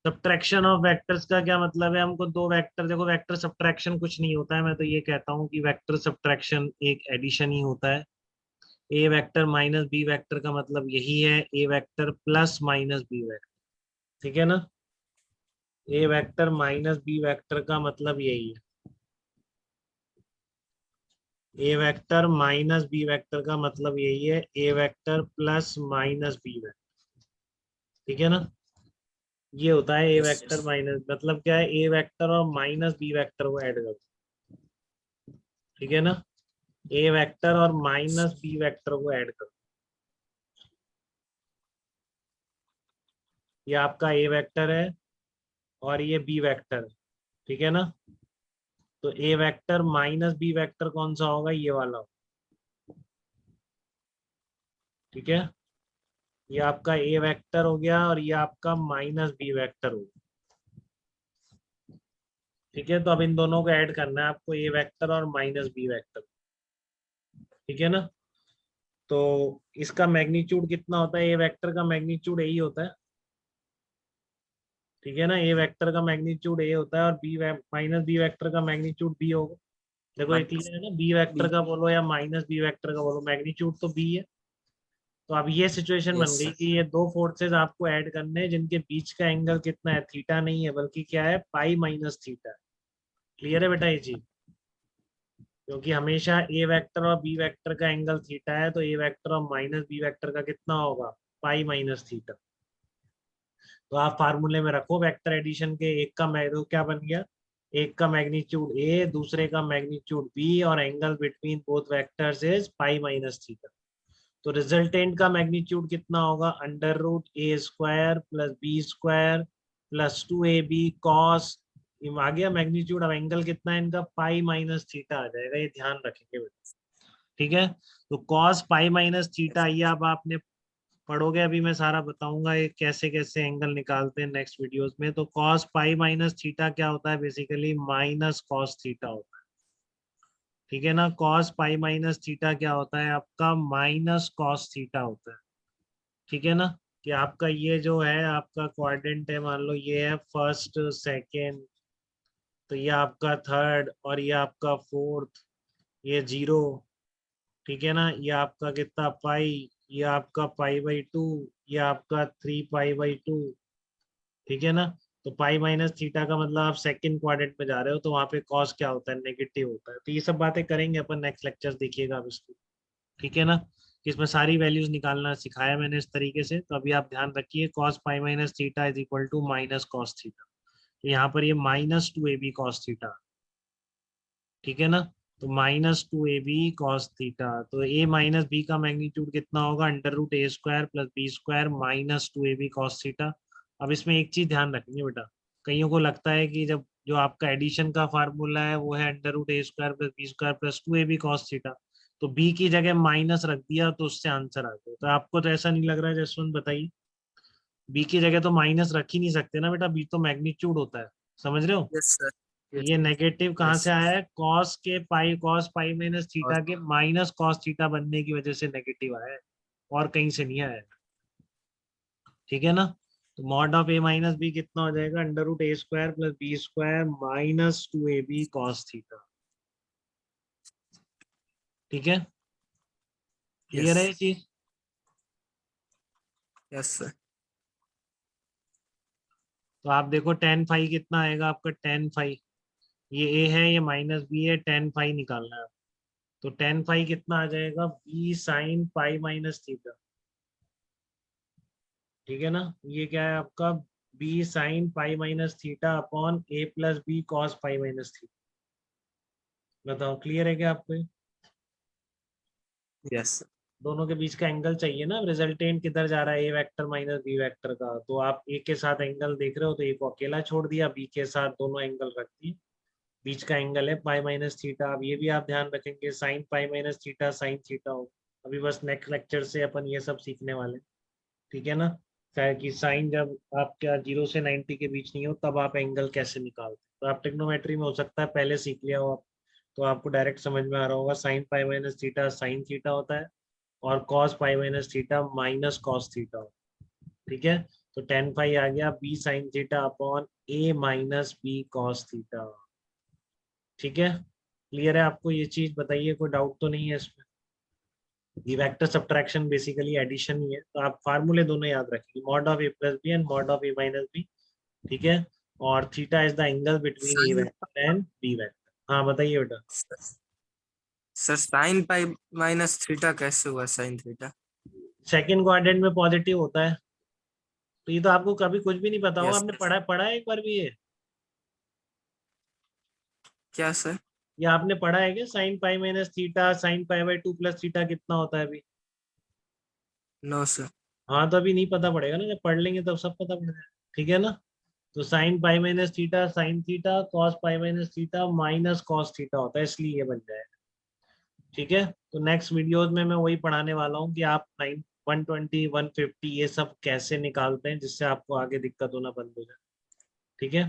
Subtraction of vectors का क्या मतलब है? हमको दो वेक्टर, देखो वेक्टर सब्ट्रैक्शन कुछ नहीं होता है, मैं तो ये कहता हूँ कि वेक्टर सब्ट्रैक्शन एक एडिशन ही होता है। A vector minus B vector का मतलब यही है, A vector plus minus B vector. ठीक है ना? A vector minus B vector का मतलब यही है, A vector minus B vector का मतलब यही है, A vector plus minus B vector. ठीक है ना? ये होता है ए यस वेक्टर माइनस, मतलब क्या है, ए वेक्टर और माइनस बी वेक्टर को ऐड कर। ठीक है ना? ए वेक्टर और माइनस बी वेक्टर को ऐड करो। ये आपका ए वेक्टर है और ये बी वेक्टर है। ठीक है ना? तो ए वेक्टर माइनस बी वेक्टर कौन सा होगा? ये वाला होगा। ठीक है? ये आपका ए वेक्टर हो गया और ये आपका माइनस बी वेक्टर हो गया। ठीक है? तो अब इन दोनों को ऐड करना है आपको, ए वेक्टर और माइनस बी वेक्टर। ठीक है ना? तो इसका मैग्नीट्यूड कितना होता है? ए वेक्टर का मैग्नीट्यूड यही होता है। ठीक है ना? ए वेक्टर का मैग्नीट्यूड ए होता है और बी माइनस बी वेक्टर का मैग्नीट्यूड बी होगा। देखो ये माइनस क्लियर है ना? B vector B. का बोलो या माइनस बी वेक्टर का बोलो, मैग्नीट्यूड तो बी है। तो अब ये सिचुएशन बन यस गई कि ये दो फोर्सेस आपको ऐड करने हैं जिनके बीच का एंगल कितना है? थीटा नहीं है, बल्कि क्या है? पाई माइनस थीटा है। क्लियर है बेटा ये चीज? क्योंकि हमेशा ए वेक्टर और बी वेक्टर का एंगल थीटा है, तो ए वेक्टर और माइनस बी वेक्टर का कितना होगा? पाई माइनस थीटा। तो आप फार्मूले में रखो वेक्टर एडिशन के, एक का तो क्या बन गया? एक का मैग्नीट्यूड ए, दूसरे का मैग्नीट्यूड बी, और angle between both vectors is pi minus theta. तो रिजल्टेंट का मैग्नीट्यूड कितना होगा? Under root A square plus B square plus 2ab cos. आ गया मैग्नीट्यूड। अब एंगल कितना है इनका? पाई माइनस थीटा आ जाएगा, ये ध्यान रखेंगे बेटा। ठीक है? तो कॉस पाई माइनस थीटा, ये अब आपने पढ़ोगे, अभी मैं सारा बताऊंगा ये कैसे कैसे एंगल निकालते हैं नेक्स्ट वीडियोस में। तो कॉस पाई माइनस थीटा क्या होता है? बेसिकली माइनस कॉस थीटा होता है। ठीक है ना? कॉस पाई माइनस थीटा क्या होता है आपका? माइनस कॉस थीटा होता है। ठीक है ना? कि आपका ये जो है आपका क्वाड्रेंट है, मान लो ये है फर्स्ट सेकेंड, तो ये आपका थर्ड और ये आपका फोर्थ, ये जीरो। ठीक है ना? ये आपका कितना? पाई। ये आपका पाई बाई टू। ये आपका 3 पाई बाई 2। ठीक है ना? तो पाई माइनस थीटा का मतलब आप सेकंड क्वाड्रेंट में जा रहे हो, तो वहां पे कॉस क्या होता है? नेगेटिव होता है। तो ये सब बातें करेंगे अपन नेक्स्ट लेक्चर, देखिएगा आप इसको। ठीक है ना? कि इसमें सारी वैल्यूज निकालना सिखाया मैंने इस तरीके से। तो अभी आप ध्यान रखिए, cos pi minus theta is equal to minus cos theta. तो यहाँ पर ये -2ab कॉस थीटा। ठीक है ना? तो -2ab कॉस थीटा, तो a माइनस बी का मैग्नीट्यूड कितना होगा? Under root A square plus B square -2ab cos theta. अब इसमें एक चीज ध्यान रखेंगे बेटा, कईयों को लगता है कि जब जो आपका एडिशन का फार्मूला है वो है under root A square plus B square plus 2ab cos theta, तो बी की जगह माइनस रख दिया तो उससे आंसर आ गया। तो आपको तो ऐसा नहीं लग रहा है जसवंत? बताइए, बी की जगह तो माइनस रख ही नहीं सकते ना बेटा, बी तो मैग्नीट्यूड होता है। समझ रहे हो? Yes sir. यस ये नेगेटिव कहाँ यस। से आया है? कॉस पाई माइनस और थीटा के माइनस कॉस थीटा बनने की वजह से नेगेटिव आया है, और कहीं से नहीं आया है। ठीक है ना? तो mod of A minus B कितना हो जाएगा? Under root A square plus B square -2ab cos theta. ठीक है? यस। क्लियर है ये चीज? Yes sir. तो आप देखो टेन फाई कितना आएगा आपका? टेन फाई, ये ए है ये माइनस बी है, टेन फाई निकालना है। तो टेन फाई कितना आ जाएगा? B sine pi minus theta. ठीक है ना? ये क्या है आपका? B sine pi minus theta upon A plus B cos pi minus theta. बताओ क्लियर है क्या आपको ये? यस। दोनों के बीच का एंगल चाहिए ना, रिजल्टेंट किधर जा रहा है? A vector minus B vector का। तो आप ए के साथ एंगल देख रहे हो तो ए को अकेला छोड़ दिया, बी के साथ दोनों एंगल रख दिए। बीच का एंगल है पाई माइनस थीटा। अब ये भी आप ध्यान रखेंगे, sign pi minus theta sine theta हो। अभी बस नेक्स्ट लेक्चर से अपन ये सब सीखने वाले हैं। ठीक है ना? क्या कि साइन जब आपका 0 से 90 के बीच नहीं हो तब आप एंगल कैसे निकालते हैं। तो आप ट्रिग्नोमेट्री में हो सकता है पहले सीख लिया हो आप, तो आपको डायरेक्ट समझ में आ रहा होगा। Sign pi minus theta sine theta होता है, और cos pi minus theta minus cos theta होता है। ठीक है? तो tan phi आ गया b sin theta upon a minus b cos theta. ठीक है, क्लियर है आपको ये चीज? बताइए, कोई डाउट तो नहीं है इसमें? ये वेक्टर सब्ट्रैक्शन बेसिकली एडिशन ही है, तो आप फार्मूले दोनों याद रखिए, mod of a plus B and mod of a minus B. ठीक है, और theta is the angle between a sine vector and b vector. हाँ बताइए बेटा। Sir sine pi minus theta कैसे हुआ साइन थीटा? सेकंड क्वाड्रेंट में positive होता है, तो ये तो आपको कभी कुछ भी नहीं पता होगा, यस। आपने पढ़ा पढ़ा है एक बार भी ये? क्या सर? ये आपने पढ़ा है क्या, sine pi minus theta sine pi by two plus theta कितना होता है अभी? No sir. हाँ तो अभी नहीं पता पड़ेगा ना, जब पढ़ लेंगे तब सब पता पड़ जाएगा। ठीक है ना? तो sign pi minus theta sine theta cos pi minus theta minus cos theta होता है, इसलिए ये बन जाएगा। ठीक है, तो नेक्स्ट वीडियोस में मैं वही पढ़ाने वाला हूँ कि आप 120 150 ये सब कैसे निकालते हैं, जिससे आपको आगे दिक्कत होना बंद हो जाए। ठीक है।